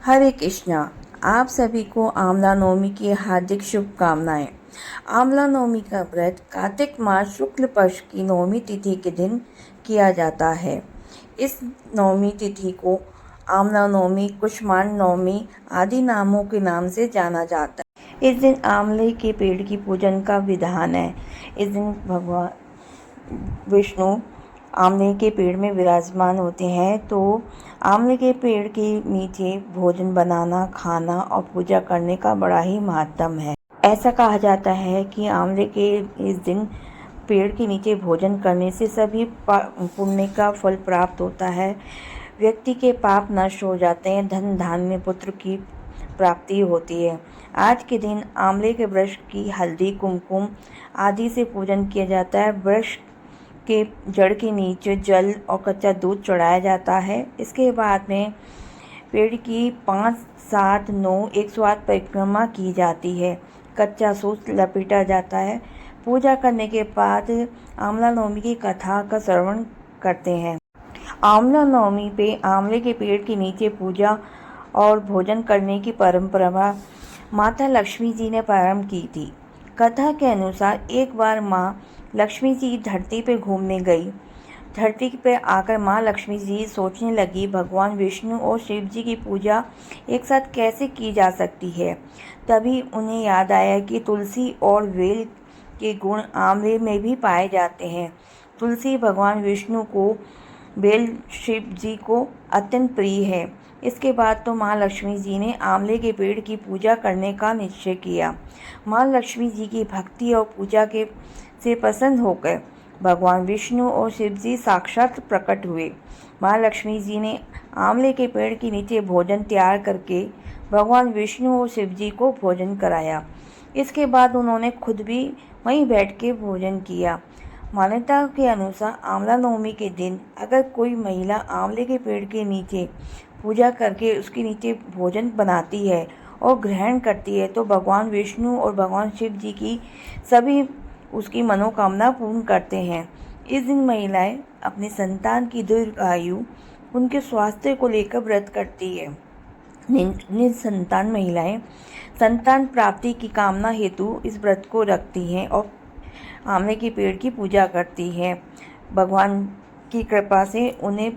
हरे कृष्णा। आप सभी को आमला नवमी की हार्दिक शुभकामनाएं। आमला नवमी का व्रत कार्तिक मास शुक्ल पक्ष की नवमी तिथि के दिन किया जाता है। इस नवमी तिथि को आमला नवमी, कुष्मांड नवमी आदि नामों के नाम से जाना जाता है। इस दिन आंवले के पेड़ की पूजन का विधान है। इस दिन भगवान विष्णु आंवले के पेड़ में विराजमान होते हैं, तो आंवले के पेड़ के नीचे भोजन बनाना, खाना और पूजा करने का बड़ा ही महत्व है। ऐसा कहा जाता है कि आंवले के इस दिन पेड़ के नीचे भोजन करने से सभी पुण्य का फल प्राप्त होता है। व्यक्ति के पाप नष्ट हो जाते हैं, धन धान्य पुत्र की प्राप्ति होती है। आज के दिन आंवले के वृक्ष की हल्दी, कुमकुम आदि से पूजन किया जाता है। वृक्ष के जड़ के नीचे जल और कच्चा दूध चढ़ाया जाता है। इसके बाद में पेड़ की 5, 7, 9, 108 परिक्रमा की जाती है। कच्चा सूत लपेटा जाता है। पूजा करने के बाद आंवला नवमी की कथा का श्रवण करते हैं। आंवला नवमी पे आंवले के पेड़ के नीचे पूजा और भोजन करने की परंपरा माता लक्ष्मी जी ने प्रारंभ की थी। कथा के अनुसार एक बार माँ लक्ष्मी जी धरती पर घूमने गई। धरती पर आकर माँ लक्ष्मी जी सोचने लगी, भगवान विष्णु और शिव जी की पूजा एक साथ कैसे की जा सकती है। तभी उन्हें याद आया कि तुलसी और बेल के गुण आंवले में भी पाए जाते हैं। तुलसी भगवान विष्णु को, बेल शिव जी को अत्यंत प्रिय है। इसके बाद तो माँ लक्ष्मी जी ने आंवले के पेड़ की पूजा करने का निश्चय किया। माँ लक्ष्मी जी की भक्ति और पूजा के से प्रसन्न होकर भगवान विष्णु और शिव जी साक्षात प्रकट हुए। माँ लक्ष्मी जी ने आंवले के पेड़ के नीचे भोजन तैयार करके भगवान विष्णु और शिव जी को भोजन कराया। इसके बाद उन्होंने खुद भी वहीं बैठ के भोजन किया। मान्यता के अनुसार आंवला नवमी के दिन अगर कोई महिला आंवले के पेड़ के नीचे पूजा करके उसके नीचे भोजन बनाती है और ग्रहण करती है, तो भगवान विष्णु और भगवान शिव जी की सभी उसकी मनोकामना पूर्ण करते हैं। इस दिन महिलाएं अपने संतान की दीर्घायु, उनके स्वास्थ्य को लेकर व्रत करती है। निसंतान महिलाएं संतान प्राप्ति की कामना हेतु इस व्रत को रखती हैं और आंवले के पेड़ की पूजा करती हैं। भगवान की कृपा से उन्हें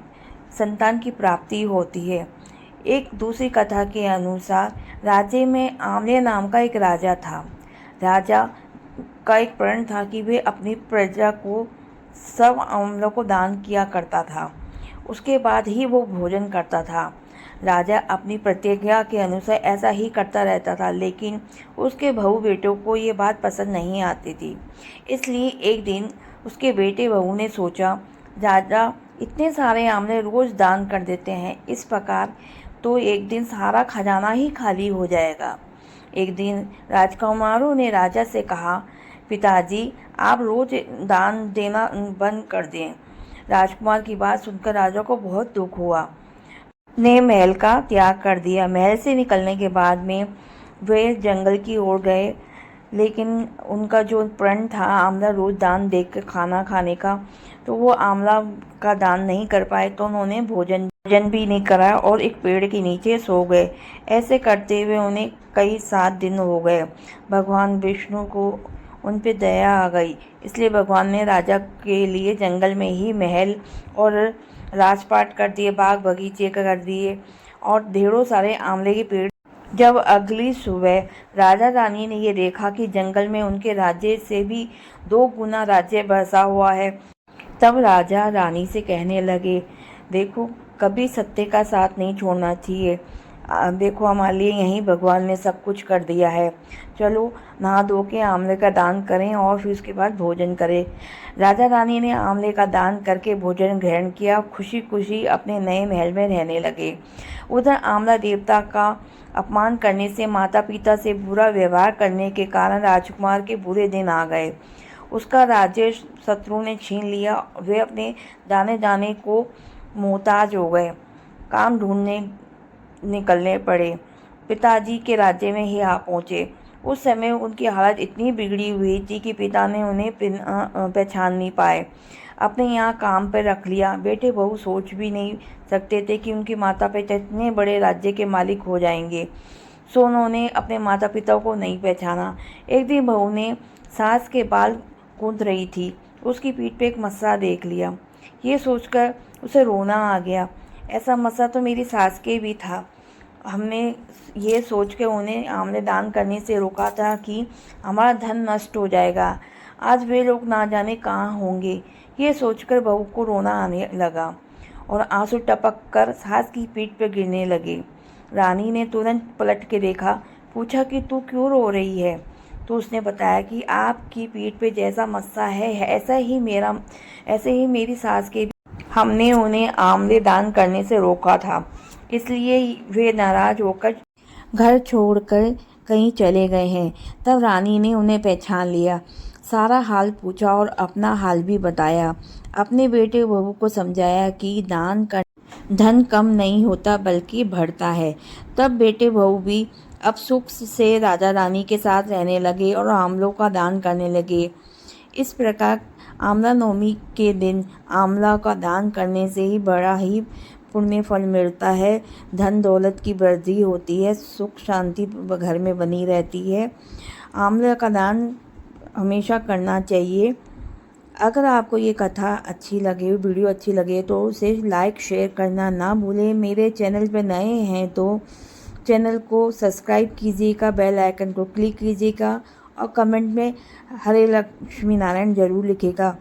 संतान की प्राप्ति होती है। एक दूसरी कथा के अनुसार राज्य में आंवले नाम का एक राजा था। राजा का एक प्रण था कि वे अपनी प्रजा को सब आंवलों को दान किया करता था, उसके बाद ही वो भोजन करता था। राजा अपनी प्रतिज्ञा के अनुसार ऐसा ही करता रहता था, लेकिन उसके बहू बेटों को ये बात पसंद नहीं आती थी। इसलिए एक दिन उसके बेटे बहू ने सोचा, राजा इतने सारे आंवले रोज दान कर देते हैं, इस प्रकार तो एक दिन सारा खजाना ही खाली हो जाएगा। एक दिन राजकुमारों ने राजा से कहा, पिताजी आप रोज दान देना बंद कर दें। राजकुमार की बात सुनकर राजा को बहुत दुख हुआ, ने महल का त्याग कर दिया। महल से निकलने के बाद में वे जंगल की ओर गए, लेकिन उनका जो प्रण था आंवला रोज दान देकर खाना खाने का, तो वो आंवला का दान नहीं कर पाए, तो उन्होंने भोजन भी नहीं करा और एक पेड़ के नीचे सो गए। ऐसे करते हुए उन्हें कई 7 दिन हो गए। भगवान विष्णु को उन पे दया आ गई, इसलिए भगवान ने राजा के लिए जंगल में ही महल और राजपाट कर दिए, बाग बगीचे कर दिए और ढेरों सारे आंवले के पेड़। जब अगली सुबह राजा रानी ने ये देखा कि जंगल में उनके राज्य से भी 2 गुना राज्य बसा हुआ है, तब राजा रानी से कहने लगे, देखो कभी सत्य का साथ नहीं छोड़ना चाहिए। देखो हमारे लिए यहीं भगवान ने सब कुछ कर दिया है, चलो नहा धो के आंवले का दान करें और फिर उसके बाद भोजन करें। राजा रानी ने आंवले का दान करके भोजन ग्रहण किया, खुशी खुशी अपने नए महल में रहने लगे। उधर आंवला देवता का अपमान करने से, माता पिता से बुरा व्यवहार करने के कारण राजकुमार के बुरे दिन आ गए। उसका राज्य शत्रु ने छीन लिया। वे अपने दाने दाने को मोहताज हो गए, काम ढूंढने निकलने पड़े। पिताजी के राज्य में ही आ पहुँचे। उस समय उनकी हालत इतनी बिगड़ी हुई थी कि पिता ने उन्हें पहचान नहीं पाए। अपने यहाँ काम पर रख लिया। बेटे बहू सोच भी नहीं सकते थे कि उनके माता पिता इतने बड़े राज्य के मालिक हो जाएंगे। सो उन्होंने अपने माता पिता को नहीं पहचाना। एक दिन बहू ने सास के बाल गूंथ रही थी, उसकी पीठ पे एक मस्सा देख लिया। ये सोचकर उसे रोना आ गया, ऐसा मस्सा तो मेरी सास के भी था। हमने ये सोच के उन्हें आमले दान करने से रोका था कि हमारा धन नष्ट हो जाएगा। आज वे लोग ना जाने कहाँ होंगे। ये सोचकर बहू को रोना आने लगा और आंसू टपक कर सास की पीठ पर गिरने लगे। रानी ने तुरंत पलट के देखा, पूछा कि तू क्यों रो रही है? तो उसने बताया कि आपकी पीठ पे जैसा मस्सा है ऐसे ही मेरी सास के भी। हमने उन्हें आमले दान करने से रोका था, इसलिए वे नाराज होकर घर छोड़कर कहीं चले गए हैं। तब रानी ने उन्हें पहचान लिया, सारा हाल पूछा और अपना हाल भी बताया। अपने बेटे बहू को समझाया कि दान कर धन कम नहीं होता बल्कि बढ़ता है। तब बेटे बहू भी अब सुख से राजा रानी के साथ रहने लगे और आमलों का दान करने लगे। इस प्रकार आंवला नवमी के दिन आंवला का दान करने से ही बड़ा ही पुण्य फल मिलता है। धन दौलत की वृद्धि होती है, सुख शांति घर में बनी रहती है। आंवला का दान हमेशा करना चाहिए। अगर आपको ये कथा अच्छी लगे, वीडियो अच्छी लगे तो उसे लाइक शेयर करना ना भूलें। मेरे चैनल पर नए हैं तो चैनल को सब्सक्राइब कीजिएगा, बेल आइकन को क्लिक कीजिएगा और कमेंट में हरे लक्ष्मी नारायण ज़रूर लिखिएगा।